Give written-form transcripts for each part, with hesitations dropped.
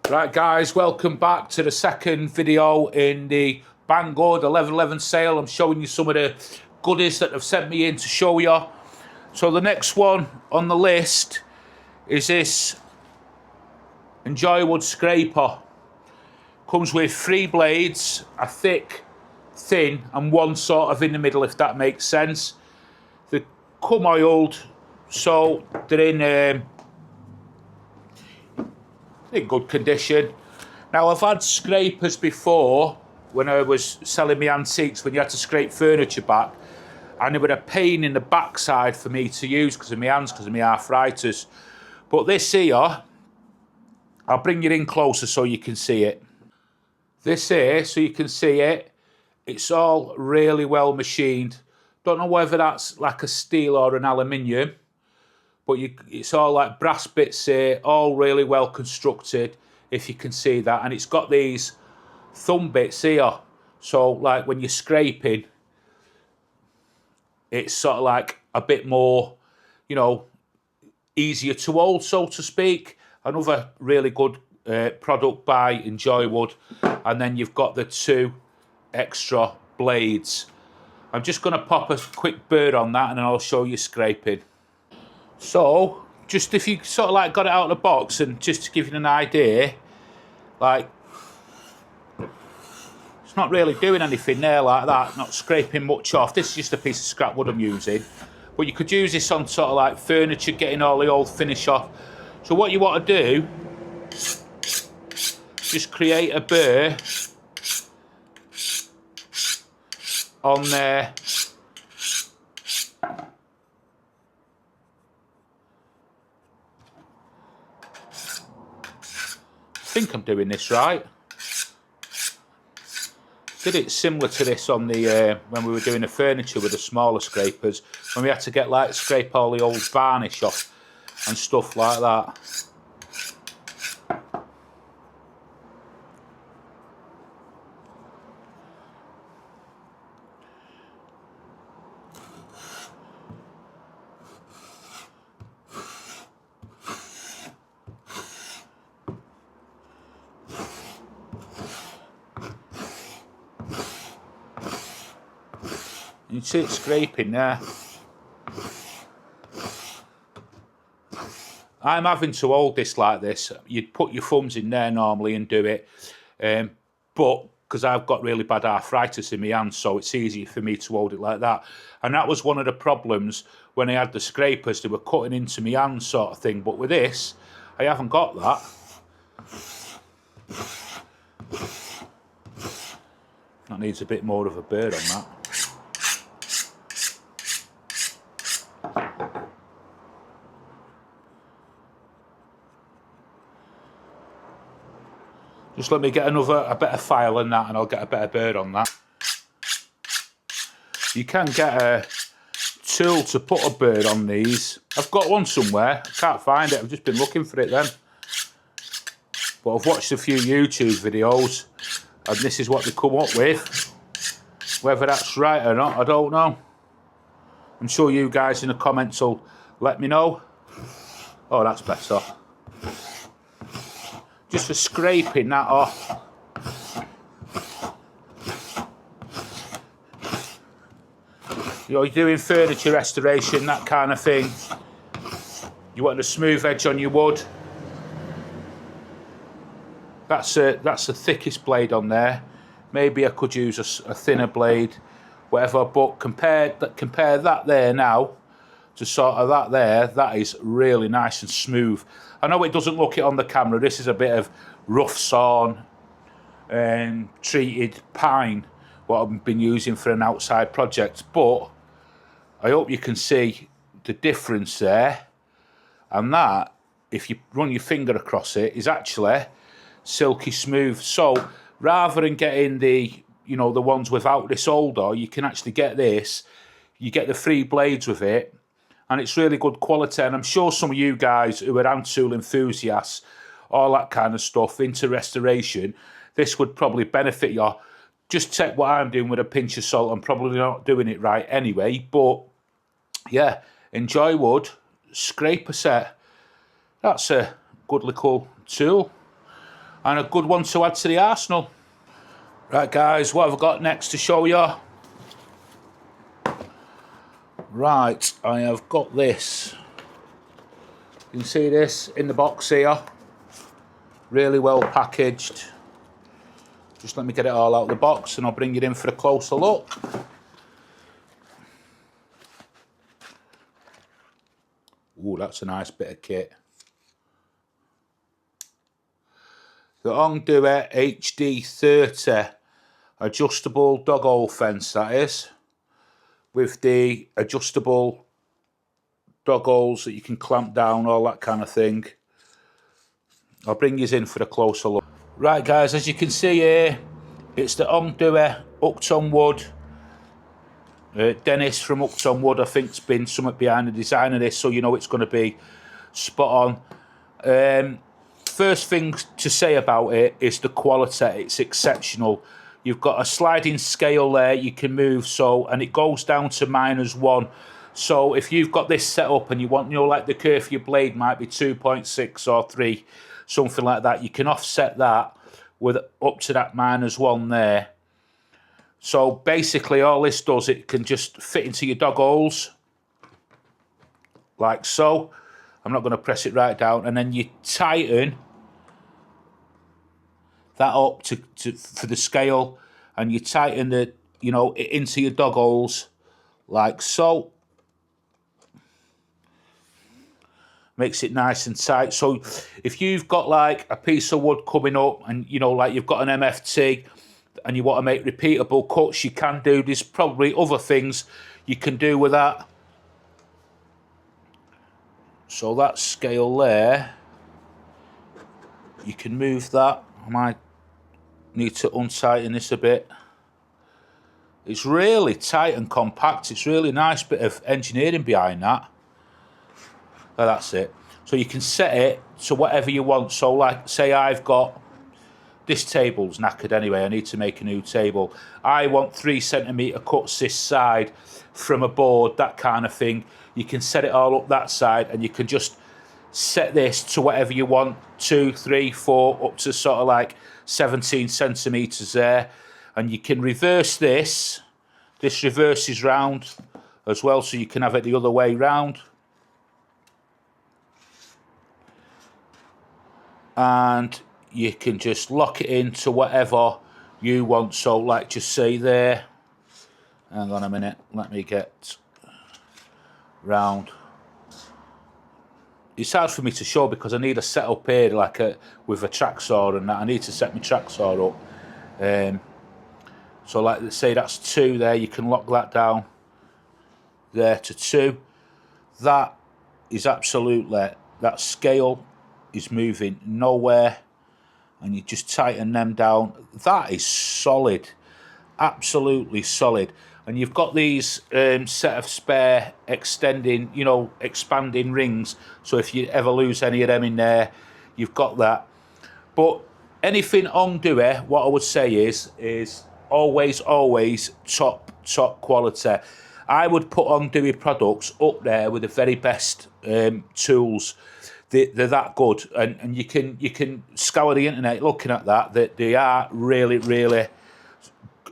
Right guys, welcome back to the second video in the Banggood 11/11 sale. I'm showing you some of the goodies that they've sent me in to show you. So the next one on the list is this Enjoy Wood scraper. Comes with 3 blades, a thick, thin and one sort of in the middle, if that makes sense. They come oiled, so they're in good condition. Now I've had scrapers before when I was selling my antiques, when you had to scrape furniture back, and they were a pain in the backside for me to use because of my hands, because of my arthritis. But this here, I'll bring it in closer so you can see it. This here, so you can see it, it's all really well machined. Don't know whether that's like a steel or an aluminium, but it's all like brass bits here, all really well constructed, if you can see that. And it's got these thumb bits here. So like when you're scraping, it's sort of like a bit more, you know, easier to hold, so to speak. Another really good product by Enjoy Wood. And then you've got the 2 extra blades. I'm just going to pop a quick burr on that and then I'll show you scraping. So, just if you sort of like got it out of the box, and just to give you an idea, like, it's not really doing anything there like that, not scraping much off. This is just a piece of scrap wood I'm using. But you could use this on sort of like furniture, getting all the old finish off. So what you want to do, just create a burr on there. I think I'm doing this right. Did it similar to this on the when we were doing the furniture with the smaller scrapers, when we had to get like scrape all the old varnish off and stuff like that. You see it scraping there. I'm having to hold this like this. You'd put your thumbs in there normally and do it. But because I've got really bad arthritis in my hands, so it's easier for me to hold it like that. And that was one of the problems when I had the scrapers. They were cutting into my hands sort of thing. But with this, I haven't got that. That needs a bit more of a burr on that. Just let me get a better file than that and I'll get a better burr on that. You can get a tool to put a burr on these. I've got one somewhere, I can't find it, I've just been looking for it then. But I've watched a few YouTube videos and this is what they come up with. Whether that's right or not, I don't know. I'm sure you guys in the comments will let me know. Oh, that's better. Just for scraping that off. You're doing furniture restoration, that kind of thing. You want a smooth edge on your wood. That's the thickest blade on there. Maybe I could use a thinner blade, whatever. But compare that there now to sort of that there. That is really nice and smooth. I know it doesn't look it on the camera. This is a bit of rough sawn and treated pine, what I've been using for an outside project. But I hope you can see the difference there. And that, if you run your finger across it, is actually silky smooth. So rather than getting the, you know, the ones without this holder, you can actually get this. You get the 3 blades with it. And it's really good quality, and I'm sure some of you guys who are hand tool enthusiasts, all that kind of stuff, into restoration, this would probably benefit you. Just take what I'm doing with a pinch of salt. I'm probably not doing it right anyway, but yeah, Enjoy Wood scraper set. That's a good little tool. and a good one to add to the arsenal. Right guys, what have I got next to show you? Right, I have got this. You can see this in the box here. Really well packaged. Just let me get it all out of the box and I'll bring it in for a closer look. Ooh, that's a nice bit of kit. The Banggood HD30 adjustable dog hole fence, that is, with the adjustable dog holes that you can clamp down, all that kind of thing. I'll bring you in for a closer look. Right guys, as you can see here, it's the Banggood Upton Wood. Dennis from Upton Wood, I think, has been somewhat behind the design of this, so you know it's going to be spot on. First thing to say about it is the quality. It's exceptional. You've got a sliding scale there you can move, so, and it goes down to -1. So if you've got this set up and you want, you know, like the curve of your blade might be 2.6 or 3, something like that, you can offset that with up to that -1 there. So basically all this does, it can just fit into your dog holes, like so. I'm not going to press it right down, and then you tighten that up for the scale, and you tighten the, you know, into your dog holes, like so. Makes it nice and tight. So if you've got like a piece of wood coming up, and you know, like you've got an MFT, and you want to make repeatable cuts, you can do. There's probably other things you can do with that. So that scale there, you can move that. I might need to untighten this a bit. It's really tight and compact. It's really nice bit of engineering behind that. Oh, that's it. So you can set it to whatever you want. So like, say I've got, this table's knackered anyway, I need to make a new table. I want 3 centimetre cuts this side from a board, that kind of thing. You can set it all up that side, and you can just set this to whatever you want, 2, 3, 4, up to sort of like 17 centimetres there. And you can reverse this. This reverses round as well, so you can have it the other way round. And you can just lock it into whatever you want. So like, just say there, hang on a minute, let me get round. It's hard for me to show because I need a setup here, like with a track saw and that. I need to set my track saw up. So like, let's say that's 2 there, you can lock that down there to 2. That is absolutely, that scale is moving nowhere, and you just tighten them down. That is solid, absolutely solid. And you've got these set of spare extending, you know, expanding rings, so if you ever lose any of them in there, you've got that. But anything Banggood, what I would say is always top quality. I would put Banggood products up there with the very best tools. They're that good, and you can scour the internet looking at that they are really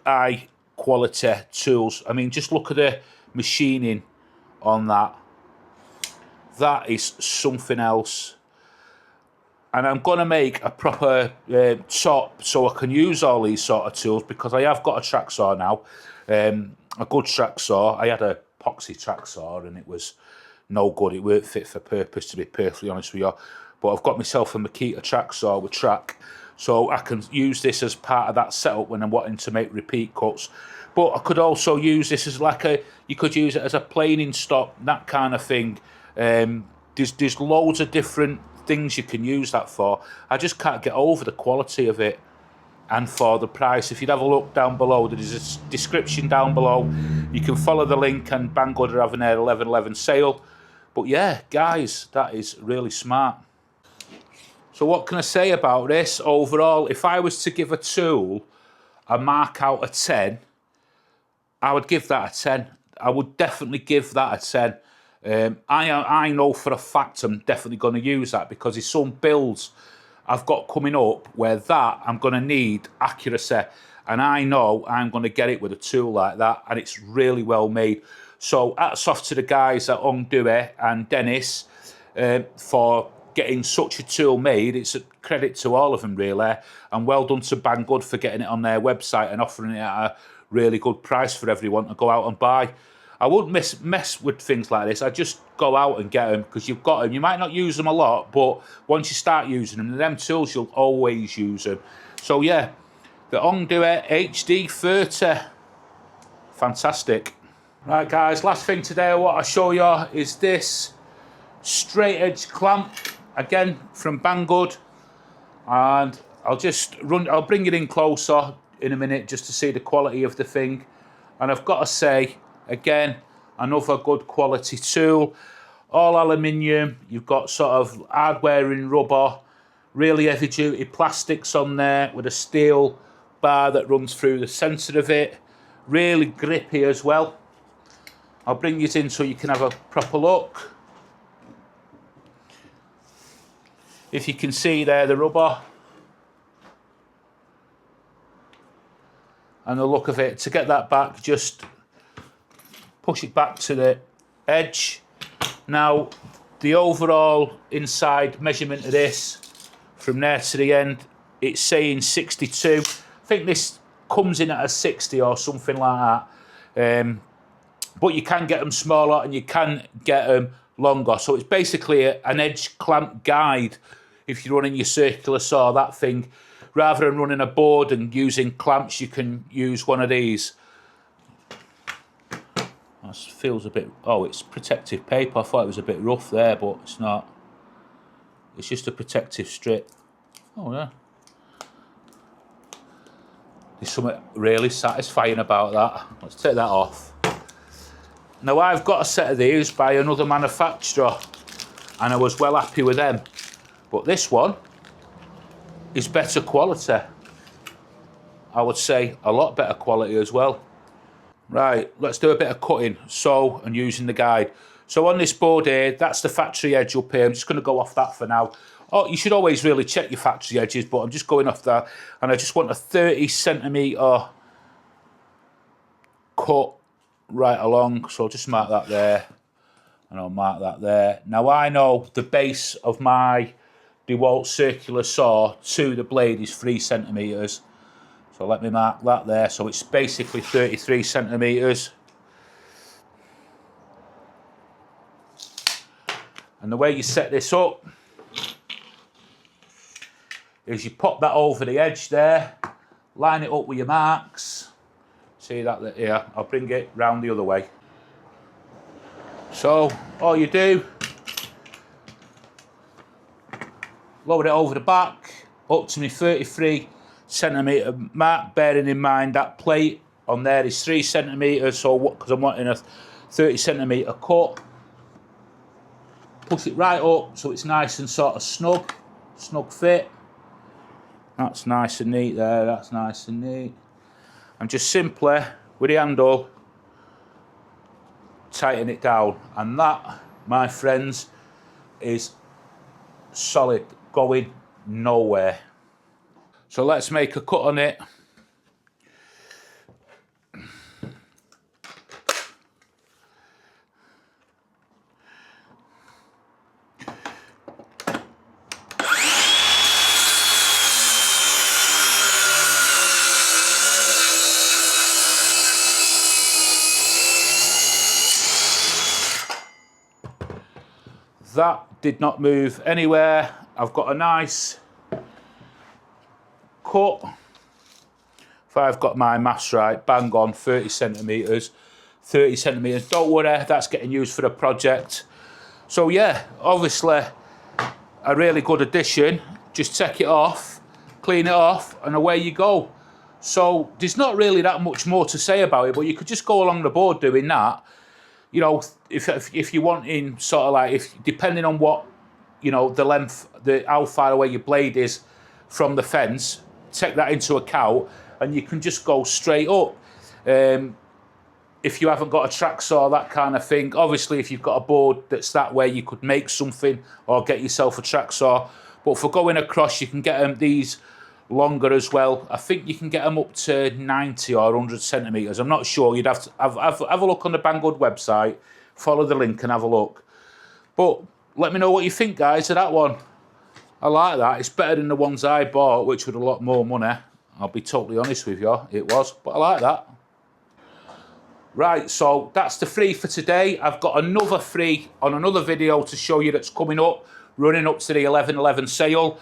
high quality tools. I mean, just look at the machining on that. That is something else. And I'm going to make a proper top so I can use all these sort of tools, because I have got a track saw now, a good track saw. I had a epoxy track saw and it was no good. It weren't fit for purpose, to be perfectly honest with you. But I've got myself a Makita track saw with track, so I can use this as part of that setup when I'm wanting to make repeat cuts. But I could also use this as like you could use it as a planing stop, that kind of thing. There's loads of different things you can use that for. I just can't get over the quality of it, and for the price. If you'd have a look down below, there's a description down below. You can follow the link, and Banggood are having their 11/11 sale. But yeah, guys, that is really smart. So what can I say about this overall? If I was to give a tool a mark out of 10, I would give that a 10. I would definitely give that a 10. I know for a fact I'm definitely going to use that, because there's some builds I've got coming up where that I'm going to need accuracy, and I know I'm going to get it with a tool like that, and it's really well made. So hats off to the guys at Undo and Dennis for getting such a tool made. It's a credit to all of them, really, and well done to Banggood for getting it on their website and offering it at a really good price for everyone to go out and buy. I wouldn't mess with things like this. I just go out and get them because you've got them. You might not use them a lot, but once you start using them tools, you'll always use them. So yeah, the Undo HD30, fantastic. Right guys, last thing today I want to show you is this straight edge clamp, again from Banggood, and I'll bring it in closer in a minute just to see the quality of the thing. And I've got to say, again, another good quality tool, all aluminium. You've got sort of hardware in rubber, really heavy duty plastics on there with a steel bar that runs through the centre of it, really grippy as well. I'll bring it in so you can have a proper look. If you can see there the rubber and the look of it, to get that back, just push it back to the edge. Now, the overall inside measurement of this, from there to the end, it's saying 62. I think this comes in at a 60 or something like that. But you can get them smaller and you can get them longer. So it's basically an edge clamp guide. If you're running your circular saw, that thing, rather than running a board and using clamps, you can use one of these. That feels a bit, oh, it's protective paper. I thought it was a bit rough there, but it's not. It's just a protective strip. Oh yeah. There's something really satisfying about that. Let's take that off. Now I've got a set of these by another manufacturer and I was well happy with them. But this one is better quality. I would say a lot better quality as well. Right, let's do a bit of cutting, and using the guide. So on this board here, that's the factory edge up here. I'm just going to go off that for now. Oh, you should always really check your factory edges, but I'm just going off that. And I just want a 30cm cut right along. So I'll just mark that there. And I'll mark that there. Now I know the base of my DeWalt circular saw to the blade is 3cm. So let me mark that there. So it's basically 33cm. And the way you set this up is you pop that over the edge there, line it up with your marks. See that here? I'll bring it round the other way. So all you do, lower it over the back, up to my 33cm mark, bearing in mind that plate on there is 3cm, so because I'm wanting a 30cm cut. Push it right up so it's nice and sort of snug fit. That's nice and neat there, that's nice and neat. And just simply, with the handle, tighten it down. And that, my friends, is solid, going nowhere. So let's make a cut on it. That did not move anywhere. I've got a nice cut. If I've got my maths right, bang on, 30cm. 30cm. Don't worry, that's getting used for a project. So yeah, obviously a really good addition. Just take it off, clean it off, and away you go. So there's not really that much more to say about it, but you could just go along the board doing that. You know, if you want in sort of like, depending on what, you know, the length, how far away your blade is from the fence, take that into account, and you can just go straight up. If you haven't got a track saw, that kind of thing. Obviously, if you've got a board that's that way, you could make something or get yourself a track saw. But for going across, you can get them these longer as well. I think you can get them up to 90 or 100 centimetres. I'm not sure. You'd have to have a look on the Banggood website, follow the link and have a look. But let me know what you think, guys, of that one. I like that. It's better than the ones I bought, which were a lot more money. I'll be totally honest with you, it was. But I like that. Right, so that's the free for today. I've got another free on another video to show you that's coming up, running up to the 11/11 sale.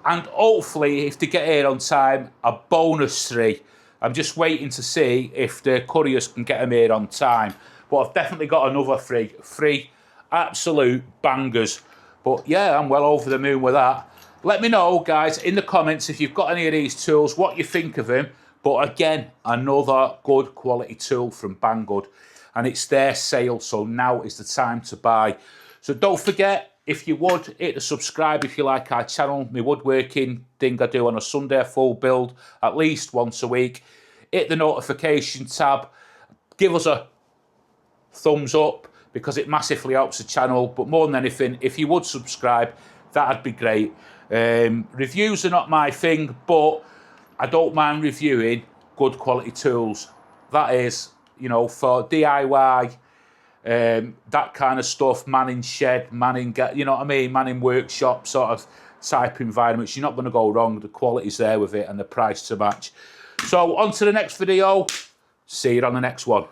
And hopefully, if they get here on time, a bonus 3. I'm just waiting to see if the couriers can get them here on time. But I've definitely got another 3 absolute bangers. But yeah, I'm well over the moon with that. Let me know, guys, in the comments if you've got any of these tools, what you think of them. But again, another good quality tool from Banggood. And it's their sale, so now is the time to buy. So don't forget, if you would, hit the subscribe if you like our channel. My woodworking thing I do on a Sunday, a full build, at least once a week. Hit the notification tab. Give us a thumbs up because it massively helps the channel. But more than anything, if you would subscribe, that'd be great. Reviews are not my thing, but I don't mind reviewing good quality tools. That is, you know, for DIY, that kind of stuff, manning shed, manning, you know what I mean, manning workshop sort of type environments. You're not going to go wrong. The quality's there with it and the price to match. So on to the next video. See you on the next one.